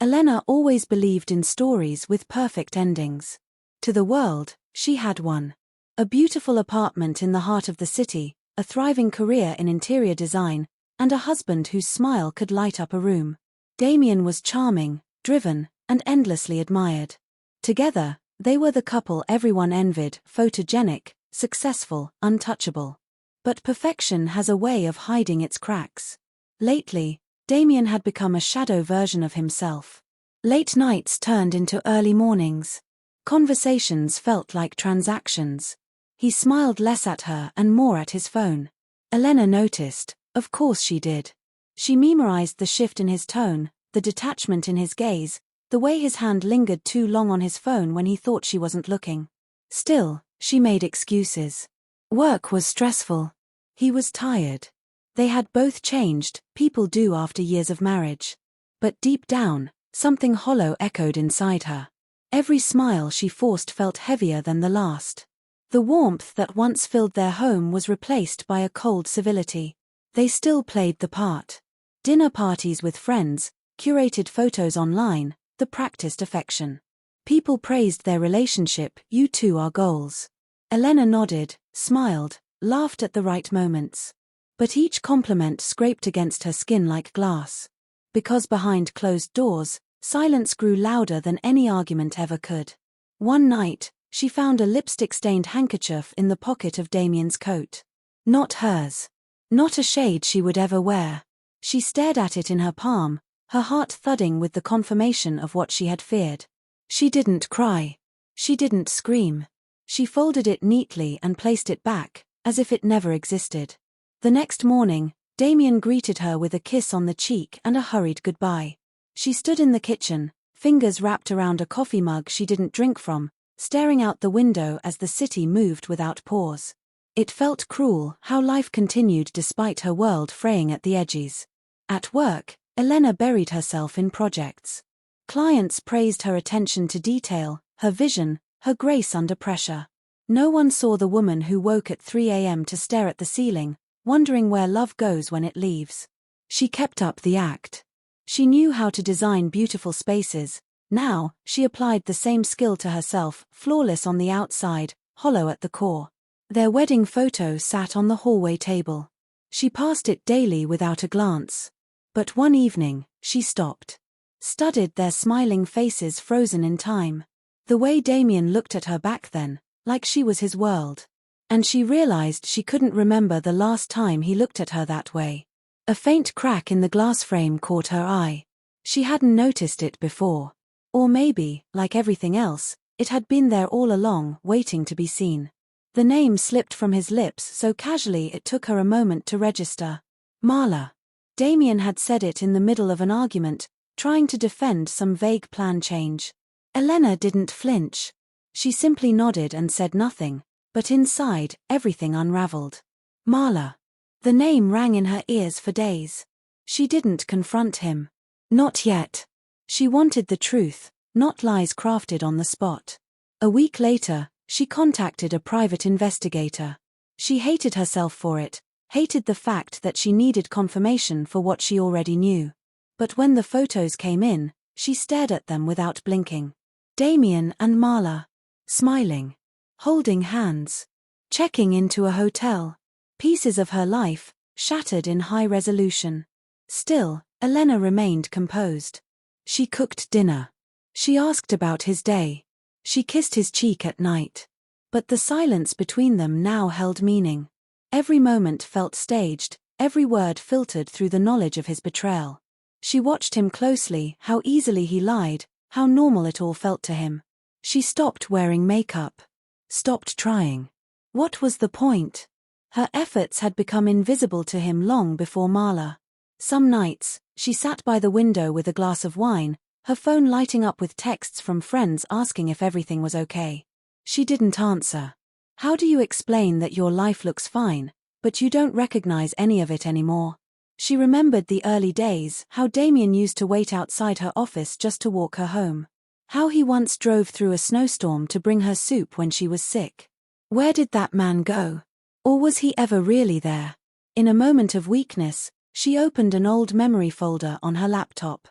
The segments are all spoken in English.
Elena always believed in stories with perfect endings. To the world, she had one. A beautiful apartment in the heart of the city, a thriving career in interior design, and a husband whose smile could light up a room. Damien was charming, driven, and endlessly admired. Together, they were the couple everyone envied, photogenic, successful, untouchable. But perfection has a way of hiding its cracks. Lately, Damien had become a shadow version of himself. Late nights turned into early mornings. Conversations felt like transactions. He smiled less at her and more at his phone. Elena noticed, of course she did. She memorized the shift in his tone, the detachment in his gaze, the way his hand lingered too long on his phone when he thought she wasn't looking. Still, she made excuses. Work was stressful. He was tired. They had both changed, people do after years of marriage. But deep down, something hollow echoed inside her. Every smile she forced felt heavier than the last. The warmth that once filled their home was replaced by a cold civility. They still played the part. Dinner parties with friends, curated photos online, the practiced affection. People praised their relationship, you two are goals. Elena nodded, smiled, laughed at the right moments. But each compliment scraped against her skin like glass. Because behind closed doors, silence grew louder than any argument ever could. One night, she found a lipstick-stained handkerchief in the pocket of Damien's coat. Not hers. Not a shade she would ever wear. She stared at it in her palm, her heart thudding with the confirmation of what she had feared. She didn't cry. She didn't scream. She folded it neatly and placed it back, as if it never existed. The next morning, Damien greeted her with a kiss on the cheek and a hurried goodbye. She stood in the kitchen, fingers wrapped around a coffee mug she didn't drink from, staring out the window as the city moved without pause. It felt cruel how life continued despite her world fraying at the edges. At work, Elena buried herself in projects. Clients praised her attention to detail, her vision, her grace under pressure. No one saw the woman who woke at 3 a.m. to stare at the ceiling, wondering where love goes when it leaves. She kept up the act. She knew how to design beautiful spaces. Now, she applied the same skill to herself, flawless on the outside, hollow at the core. Their wedding photo sat on the hallway table. She passed it daily without a glance. But one evening, she stopped. Studied their smiling faces frozen in time. The way Damien looked at her back then, like she was his world. And she realized she couldn't remember the last time he looked at her that way. A faint crack in the glass frame caught her eye. She hadn't noticed it before. Or maybe, like everything else, it had been there all along, waiting to be seen. The name slipped from his lips so casually it took her a moment to register. Marla. Damien had said it in the middle of an argument, trying to defend some vague plan change. Elena didn't flinch. She simply nodded and said nothing. But inside, everything unraveled. Marla. The name rang in her ears for days. She didn't confront him. Not yet. She wanted the truth, not lies crafted on the spot. A week later, she contacted a private investigator. She hated herself for it, hated the fact that she needed confirmation for what she already knew. But when the photos came in, she stared at them without blinking. Damien and Marla. Smiling. Holding hands. Checking into a hotel. Pieces of her life, shattered in high resolution. Still, Elena remained composed. She cooked dinner. She asked about his day. She kissed his cheek at night. But the silence between them now held meaning. Every moment felt staged, every word filtered through the knowledge of his betrayal. She watched him closely, how easily he lied, how normal it all felt to him. She stopped wearing makeup. Stopped trying. What was the point? Her efforts had become invisible to him long before Marla. Some nights, she sat by the window with a glass of wine, her phone lighting up with texts from friends asking if everything was okay. She didn't answer. How do you explain that your life looks fine, but you don't recognize any of it anymore? She remembered the early days, how Damien used to wait outside her office just to walk her home. How he once drove through a snowstorm to bring her soup when she was sick. Where did that man go? Or was he ever really there? In a moment of weakness, she opened an old memory folder on her laptop.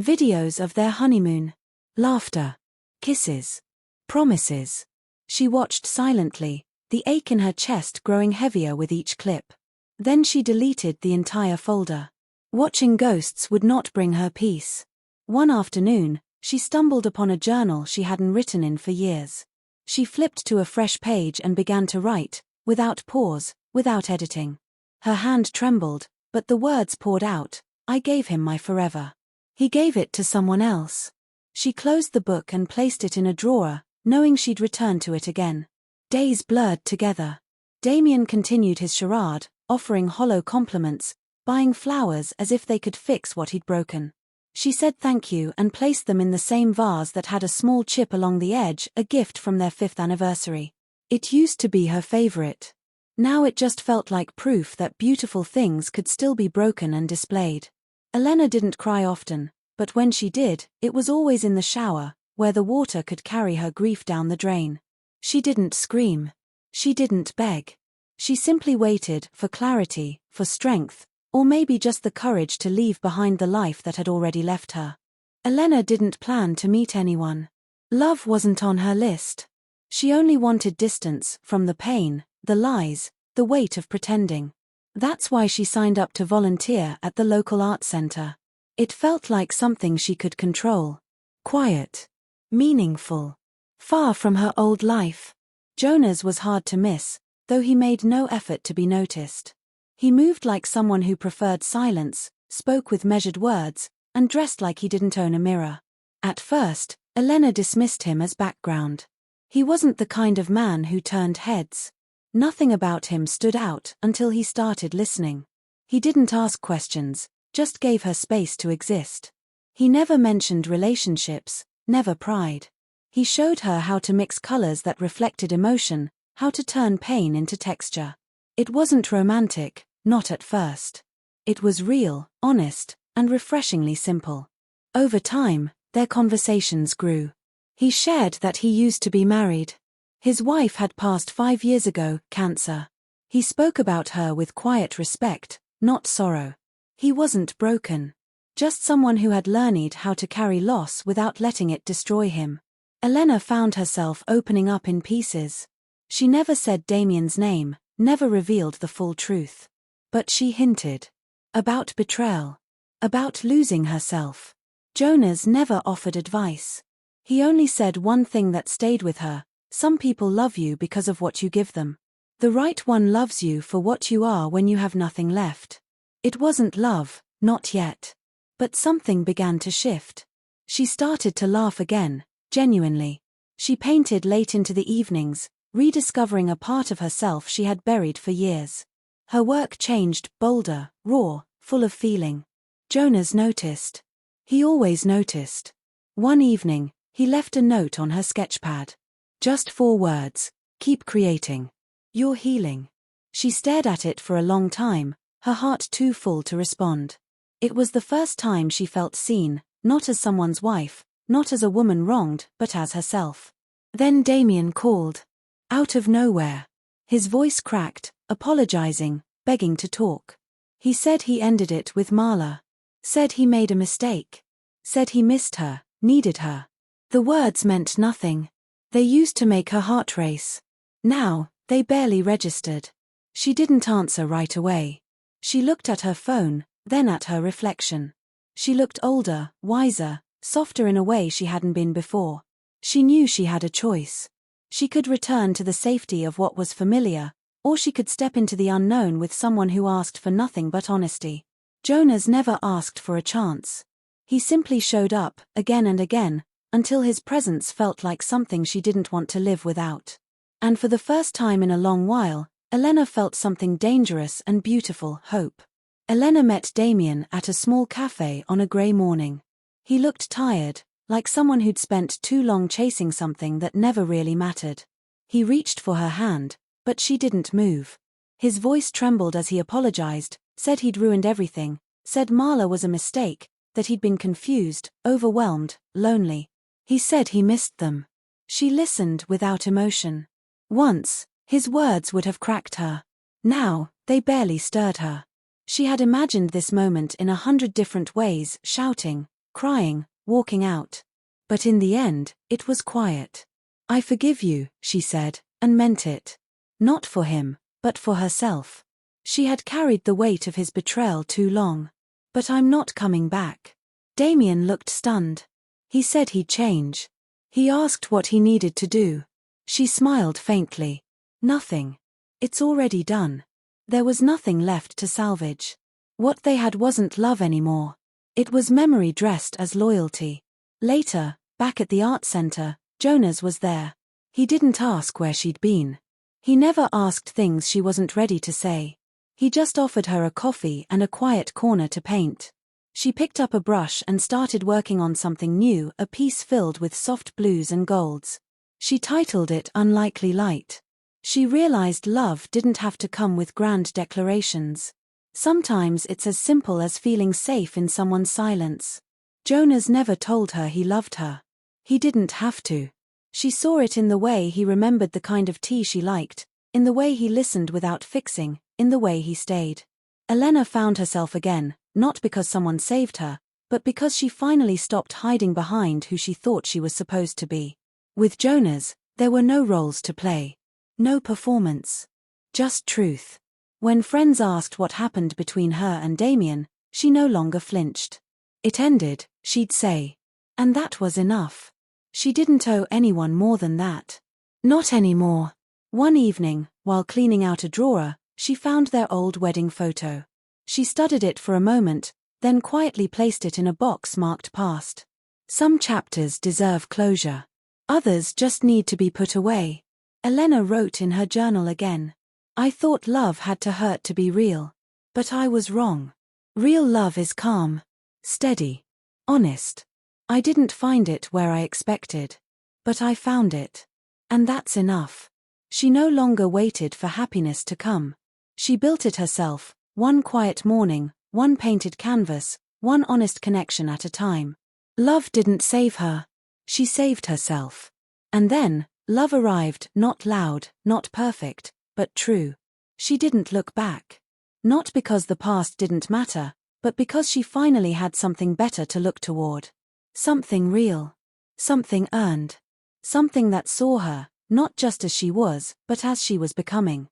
Videos of their honeymoon. Laughter. Kisses. Promises. She watched silently, the ache in her chest growing heavier with each clip. Then she deleted the entire folder. Watching ghosts would not bring her peace. One afternoon, she stumbled upon a journal she hadn't written in for years. She flipped to a fresh page and began to write, without pause, without editing. Her hand trembled, but the words poured out. I gave him my forever. He gave it to someone else. She closed the book and placed it in a drawer, knowing she'd return to it again. Days blurred together. Damien continued his charade, offering hollow compliments, buying flowers as if they could fix what he'd broken. She said thank you and placed them in the same vase that had a small chip along the edge, a gift from their 5th anniversary. It used to be her favorite. Now it just felt like proof that beautiful things could still be broken and displayed. Elena didn't cry often, but when she did, it was always in the shower, where the water could carry her grief down the drain. She didn't scream. She didn't beg. She simply waited for clarity, for strength, or maybe just the courage to leave behind the life that had already left her. Elena didn't plan to meet anyone. Love wasn't on her list. She only wanted distance from the pain, the lies, the weight of pretending. That's why she signed up to volunteer at the local art center. It felt like something she could control. Quiet. Meaningful. Far from her old life. Jonas was hard to miss, though he made no effort to be noticed. He moved like someone who preferred silence, spoke with measured words, and dressed like he didn't own a mirror. At first, Elena dismissed him as background. He wasn't the kind of man who turned heads. Nothing about him stood out until he started listening. He didn't ask questions, just gave her space to exist. He never mentioned relationships, never pried. He showed her how to mix colors that reflected emotion, how to turn pain into texture. It wasn't romantic, not at first. It was real, honest, and refreshingly simple. Over time, their conversations grew. He shared that he used to be married. His wife had passed 5 years ago, cancer. He spoke about her with quiet respect, not sorrow. He wasn't broken. Just someone who had learned how to carry loss without letting it destroy him. Elena found herself opening up in pieces. She never said Damien's name, never revealed the full truth. But she hinted. About betrayal. About losing herself. Jonas never offered advice. He only said one thing that stayed with her: some people love you because of what you give them. The right one loves you for what you are when you have nothing left. It wasn't love, not yet. But something began to shift. She started to laugh again, genuinely. She painted late into the evenings, rediscovering a part of herself she had buried for years. Her work changed, bolder, raw, full of feeling. Jonas noticed. He always noticed. One evening, he left a note on her sketchpad. Just 4 words: keep creating. You're healing. She stared at it for a long time, her heart too full to respond. It was the first time she felt seen, not as someone's wife, not as a woman wronged, but as herself. Then Damien called. Out of nowhere. His voice cracked, apologizing, begging to talk. He said he ended it with Marla. Said he made a mistake. Said he missed her, needed her. The words meant nothing. They used to make her heart race. Now, they barely registered. She didn't answer right away. She looked at her phone, then at her reflection. She looked older, wiser, softer in a way she hadn't been before. She knew she had a choice. She could return to the safety of what was familiar, or she could step into the unknown with someone who asked for nothing but honesty. Jonas never asked for a chance. He simply showed up, again and again, until his presence felt like something she didn't want to live without. And for the first time in a long while, Elena felt something dangerous and beautiful: hope. Elena met Damien at a small cafe on a grey morning. He looked tired, like someone who'd spent too long chasing something that never really mattered. He reached for her hand, but she didn't move. His voice trembled as he apologized, said he'd ruined everything, said Marla was a mistake, that he'd been confused, overwhelmed, lonely. He said he missed them. She listened without emotion. Once, his words would have cracked her. Now, they barely stirred her. She had imagined this moment in 100 different ways, shouting, crying, walking out. But in the end, it was quiet. "I forgive you," she said, and meant it. Not for him, but for herself. She had carried the weight of his betrayal too long. "But I'm not coming back." Damien looked stunned. "He said he'd change. He asked what he needed to do." She smiled faintly. "Nothing. It's already done." There was nothing left to salvage. What they had wasn't love anymore. It was memory dressed as loyalty. Later, back at the art center, Jonas was there. He didn't ask where she'd been. He never asked things she wasn't ready to say. He just offered her a coffee and a quiet corner to paint. She picked up a brush and started working on something new, a piece filled with soft blues and golds. She titled it Unlikely Light. She realized love didn't have to come with grand declarations. Sometimes it's as simple as feeling safe in someone's silence. Jonas never told her he loved her. He didn't have to. She saw it in the way he remembered the kind of tea she liked, in the way he listened without fixing, in the way he stayed. Elena found herself again, not because someone saved her, but because she finally stopped hiding behind who she thought she was supposed to be. With Jonas, there were no roles to play. No performance. Just truth. When friends asked what happened between her and Damien, she no longer flinched. It ended, she'd say. And that was enough. She didn't owe anyone more than that. Not anymore. One evening, while cleaning out a drawer, she found their old wedding photo. She studied it for a moment, then quietly placed it in a box marked past. Some chapters deserve closure. Others just need to be put away. Elena wrote in her journal again. "I thought love had to hurt to be real. But I was wrong. Real love is calm, steady, honest. I didn't find it where I expected. But I found it. And that's enough." She no longer waited for happiness to come. She built it herself, one quiet morning, one painted canvas, one honest connection at a time. Love didn't save her. She saved herself. And then, love arrived, not loud, not perfect, but true. She didn't look back. Not because the past didn't matter, but because she finally had something better to look toward. Something real. Something earned. Something that saw her, not just as she was, but as she was becoming.